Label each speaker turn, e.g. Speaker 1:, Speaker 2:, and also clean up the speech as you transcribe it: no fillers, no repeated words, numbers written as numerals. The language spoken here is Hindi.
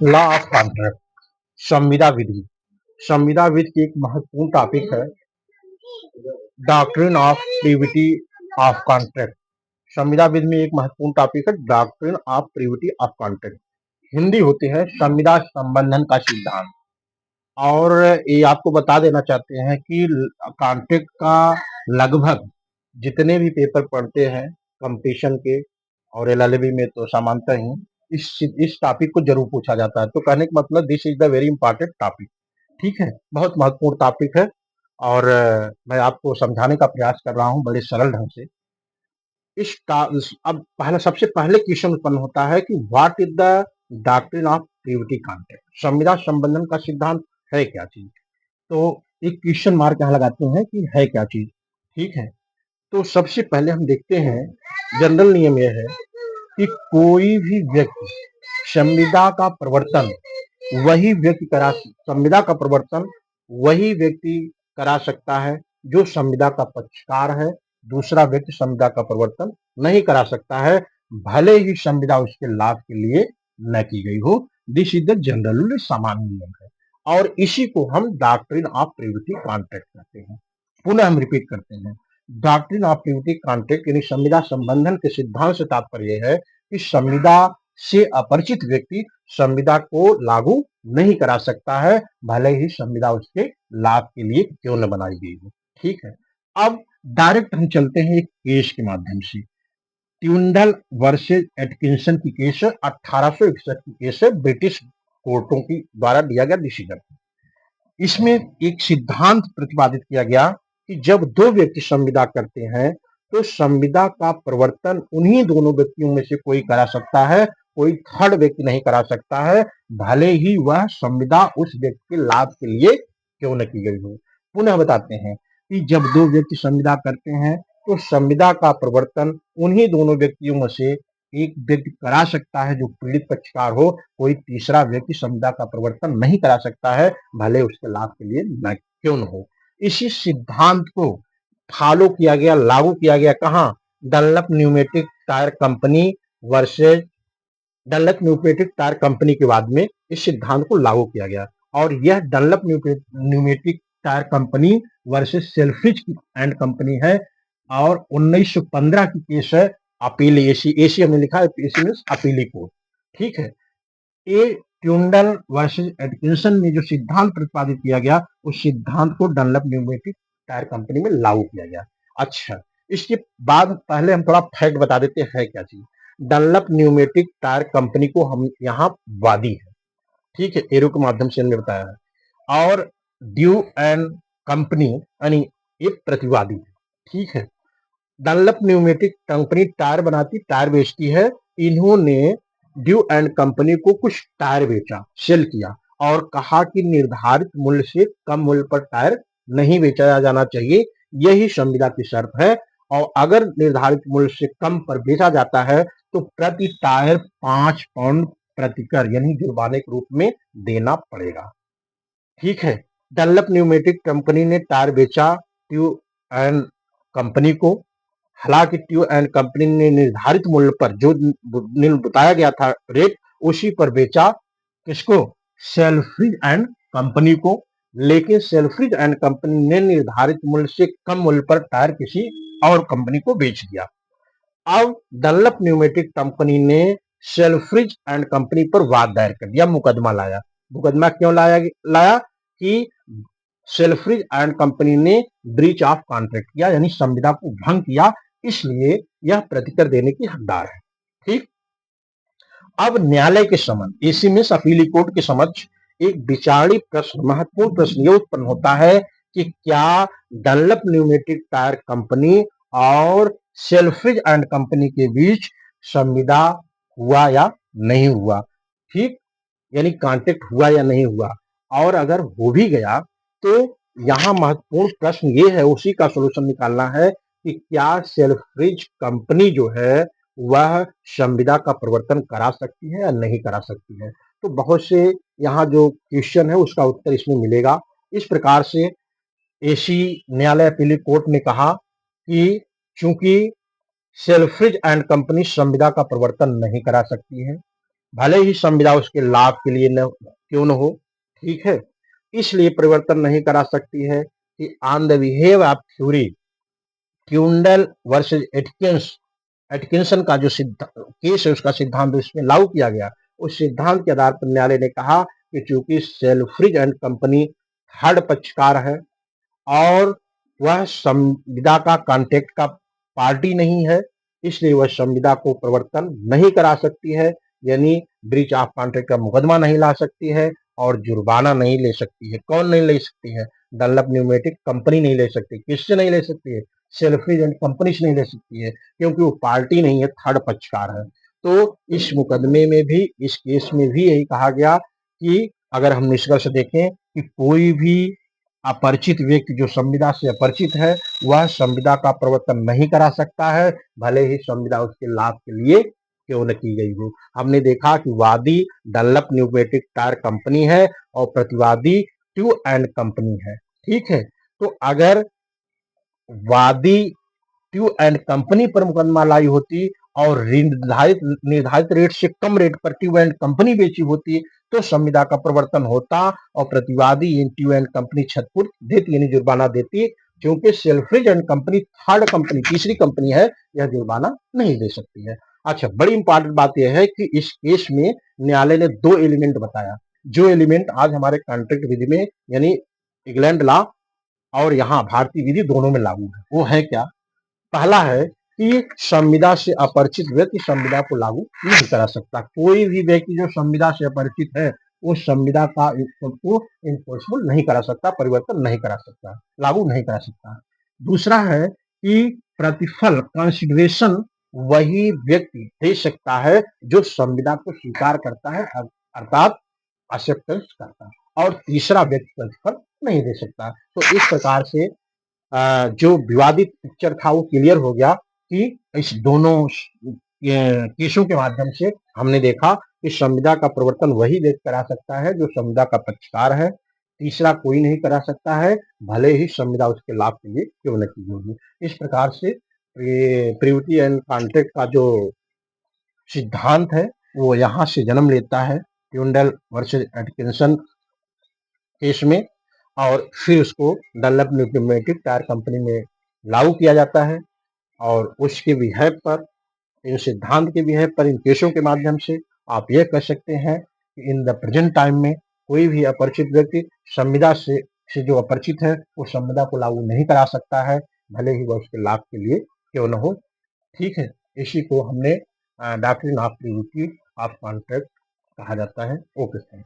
Speaker 1: लॉ ऑफ कॉन्ट्रैक्ट, संविदा विधि। संविदा विधि की एक महत्वपूर्ण टॉपिक है doctrine of privity of contract. संविदा विधि में एक महत्वपूर्ण टॉपिक है doctrine of privity of contract. Hindi होती है संविदा संबंधन का सिद्धांत। और ये आपको बता देना चाहते हैं कि कॉन्ट्रैक्ट का लगभग जितने भी पेपर पढ़ते हैं कंपटीशन के और एलएलबी में तो सामान्यतः ही इस टॉपिक को जरूर पूछा जाता है। तो कहने का मतलब this is the very important topic. ठीक है, बहुत महत्वपूर्ण टॉपिक है और मैं आपको समझाने का प्रयास कर रहा हूँ बड़े सरल ढंग से। अब पहला सबसे पहले क्वेश्चन उत्पन्न होता है कि what is the doctrine of privity contract, संविदा संबंधन का सिद्धांत है क्या चीज। तो एक क्वेश्चन मार्क यहाँ लगाते हैं कि है क्या चीज। ठीक है, तो सबसे पहले हम देखते हैं जनरल नियम यह है कि कोई भी व्यक्ति संविदा का प्रवर्तन वही व्यक्ति करा संविदा का प्रवर्तन वही व्यक्ति करा सकता है जो संविदा का पक्षकार है। दूसरा व्यक्ति संविदा का प्रवर्तन नहीं करा सकता है, भले ही संविदा उसके लाभ के लिए न की गई हो। दिस इज द जनरल सामान्य नियम है और इसी को हम डॉक्ट्रिन ऑफ प्रीविटी कॉन्ट्रैक्ट कहते हैं। पुनः हम रिपीट करते हैं, डॉक्ट्रिन ऑफ प्रीविटी कॉन्ट्रैक्ट यानी संविदा संबंधन के सिद्धांत से तात्पर्य है कि संविदा से अपरिचित व्यक्ति संविदा को लागू नहीं करा सकता है, भले ही संविदा उसके लाभ के लिए क्यों न बनाई गई हो। ठीक है, अब डायरेक्ट हम चलते हैं एक केस के माध्यम से। ट्यूंडल वर्सेस एटकिंसन की केस 1861 की केस है, ब्रिटिश कोर्टों की द्वारा दिया गया डिसीजन। इसमें एक सिद्धांत प्रतिपादित किया गया कि जब दो व्यक्ति संविदा करते हैं तो संविदा का प्रवर्तन उन्हीं दोनों व्यक्तियों में से कोई करा सकता है, कोई थर्ड व्यक्ति नहीं करा सकता है, भले ही वह संविदा उस व्यक्ति के लाभ के लिए क्यों न की गई हो। पुनः बताते हैं कि जब दो व्यक्ति संविदा करते हैं तो संविदा का प्रवर्तन उन्हीं दोनों व्यक्तियों में से एक व्यक्ति करा सकता है जो पीड़ित पक्षकार हो, कोई तीसरा व्यक्ति संविदा का प्रवर्तन नहीं करा सकता है, भले उसके लाभ के लिए न क्यों न हो। इसी सिद्धांत को फॉलो किया गया, लागू किया गया कहाँ, Dunlop pneumatic tyre company versus Dunlop pneumatic tyre company के बाद में इस सिद्धांत को लागू किया गया। और यह Dunlop pneumatic tyre company versus Selfridge and company है और 1915 की केस है। अपील एसी हमने लिखा है, एसी मींस अपीली कोर्ट। ठीक है, ये ट्यूंडल वर्सेस एटकिंसन में जो सिद्धांत प्रतिपादित किया गया उस सिद्धांत को डनलप न्यूमेटिक टायर कंपनी में लागू किया गया। अच्छा, इसके बाद पहले हम थोड़ा फैक्ट बता देते हैं क्या चीज। डनलप न्यूमेटिक टायर कंपनी को हम यहाँ वादी है, ठीक है, एरो के माध्यम से हमने बताया है, और ड्यू एंड कंपनी यानी ये प्रतिवादी है। ठीक है, डनलप न्यूमेटिक कंपनी टायर बनाती, टायर बेचती है। इन्होंने ड्यू एंड कंपनी को कुछ टायर बेचा, सेल किया और कहा कि निर्धारित मूल्य से कम मूल्य पर टायर नहीं बेचा जाना चाहिए, यही संविदा की शर्त है। और अगर निर्धारित मूल्य से कम पर बेचा जाता है तो प्रति टायर 5 पाउंड प्रतिकर यानी जुर्माने के रूप में देना पड़ेगा। ठीक है, डनलप न्यूमेटिक कंपनी ने टायर बेचा ट्यू एंड कंपनी को। हालांकि ट्यू एंड कंपनी ने निर्धारित मूल्य पर जो बताया गया था रेट उसी पर बेचा, किसको, सेल्फ्रिज एंड कंपनी को। लेकिन सेल्फ्रिज एंड कंपनी ने निर्धारित मूल्य से कम मूल्य पर टायर किसी और कंपनी को बेच दिया। अब डनलप न्यूमेटिक कंपनी ने सेल्फ्रिज एंड कंपनी पर वाद दायर कर दिया, मुकदमा लाया। मुकदमा क्यों लाया कि सेल्फ्रिज एंड कंपनी ने ब्रीच ऑफ कॉन्ट्रैक्ट किया यानी संविदा को भंग किया, इसलिए यह प्रतिकर देने की हकदार है। ठीक, अब न्यायालय के समक्ष, इसी में अपीली कोर्ट के समक्ष एक विचारणीय प्रश्न, महत्वपूर्ण प्रश्न यह उत्पन्न होता है कि क्या डनलप न्यूमेटिक टायर कंपनी और सेल्फ्रिज एंड कंपनी के बीच संविदा हुआ या नहीं हुआ। ठीक, यानी कॉन्ट्रैक्ट हुआ या नहीं हुआ, और अगर हो भी गया तो यहाँ महत्वपूर्ण प्रश्न ये है, उसी का सोल्यूशन निकालना है कि क्या सेल्फ्रिज कंपनी जो है वह संविदा का प्रवर्तन करा सकती है या नहीं करा सकती है। तो बहुत से यहाँ जो क्वेश्चन है उसका उत्तर इसमें मिलेगा। इस प्रकार से एसी न्यायालय अपीली कोर्ट ने कहा कि चूंकि सेल्फ्रिज एंड कंपनी संविदा का प्रवर्तन नहीं करा सकती है, भले ही संविदा उसके लाभ के लिए न क्यों न हो, ठीक है? इसलिए परिवर्तन नहीं करा सकती है कि on the behalf of theory Tyndall versus Atkinson का जो केस है उसका सिद्धांत इसमें लागू किया गया। उस सिद्धांत के आधार पर न्यायालय ने कहा कि चूंकि सेल्फ्रिज एंड कंपनी थर्ड पक्षकार है और वह संविदा का कॉन्ट्रैक्ट का पार्टी नहीं है, इसलिए वह संविदा को परिवर्तन नहीं करा सकती है, यानी ब्रीच ऑफ कॉन्ट्रैक्ट का मुकदमा नहीं ला सकती है और जुर्माना नहीं ले सकती है। कौन नहीं ले सकती है? डनलप न्यूमेटिक कंपनी नहीं ले सकती। किससे नहीं ले सकती है? सेल्फ्रिज एंड कंपनी से नहीं ले सकती है, क्योंकि वो पार्टी नहीं है, थर्ड पक्षकार है। तो इस मुकदमे में भी, इस केस में भी यही कहा गया कि अगर हम निष्कर्ष देखें कि कोई भी अपरिचित व्यक्ति जो संविदा से अपरिचित है, वह संविदा का प्रवर्तन नहीं करा सकता है, भले ही संविदा उसके लाभ के लिए क्यों न की गई हो। हमने देखा कि वादी डनलप न्यूमेटिक टायर कंपनी है और प्रतिवादी ट्यू एंड कंपनी है, ठीक है? तो अगर वादी ट्यू एंड कंपनी पर मुकदमा लाई होती और निर्धारित निर्धारित रेट से कम रेट पर ट्यू एंड कंपनी बेची होती, तो संविदा का प्रवर्तन होता और प्रतिवादी इन ट्यू एंड कंपनी क्षतिपूर्ति देती, यानी जुर्माना देती। क्योंकि Selfridge and company third company, तीसरी कंपनी है, यह जुर्माना नहीं दे सकती है। अच्छा, बड़ी इंपॉर्टेंट बात यह है कि इस केस में न्यायालय ने दो एलिमेंट बताया, जो एलिमेंट आज हमारे कॉन्ट्रैक्ट विधि में, यानी इंग्लैंड लॉ और यहाँ भारतीय विधि दोनों में लागू है। वो है क्या? पहला है कि संविदा से अपरिचित व्यक्ति संविदा को लागू नहीं करा सकता। कोई भी व्यक्ति जो संविदा से अपरिचित है, वो संविदा का को इन्फोर्सबल नहीं करा सकता, परिवर्तन नहीं करा सकता, लागू नहीं करा सकता। दूसरा है कि प्रतिफल कंसिडरेशन वही व्यक्ति दे सकता है जो संविदा को स्वीकार करता है, अर्थात एक्सेप्टेंस करता है, और तीसरा व्यक्ति प्रतिफल नहीं दे सकता। तो इस प्रकार से जो विवादित पिक्चर था वो क्लियर हो गया कि इस दोनों केसों के माध्यम से हमने देखा कि संविदा का प्रवर्तन वही व्यक्ति करा सकता है जो संविदा का पक्षकार है, तीसरा कोई नहीं करा सकता है, भले ही संविदा उसके लाभ के लिए क्यों न की होगी। इस प्रकार से प्रिविटी एंड कॉन्ट्रैक्ट का जो सिद्धांत है वो यहाँ से जन्म लेता है, ट्यूंडल वर्सेस एटकिंसन केस में, और फिर उसको डनलप न्यूमेटिक टायर कंपनी में लागू किया जाता है। और उसके बिहेव पर, इन सिद्धांत के बिहेव पर, इन केसों के माध्यम से आप यह कह सकते हैं कि इन द प्रेजेंट टाइम में कोई भी अपरिचित व्यक्ति संविदा से जो अपरिचित है वो संविदा को लागू नहीं करा सकता है, भले ही वह उसके लाभ के लिए क्यों न हो, ठीक है? इसी को हमने doctrine of privity of contract कहा जाता है। Okay, thank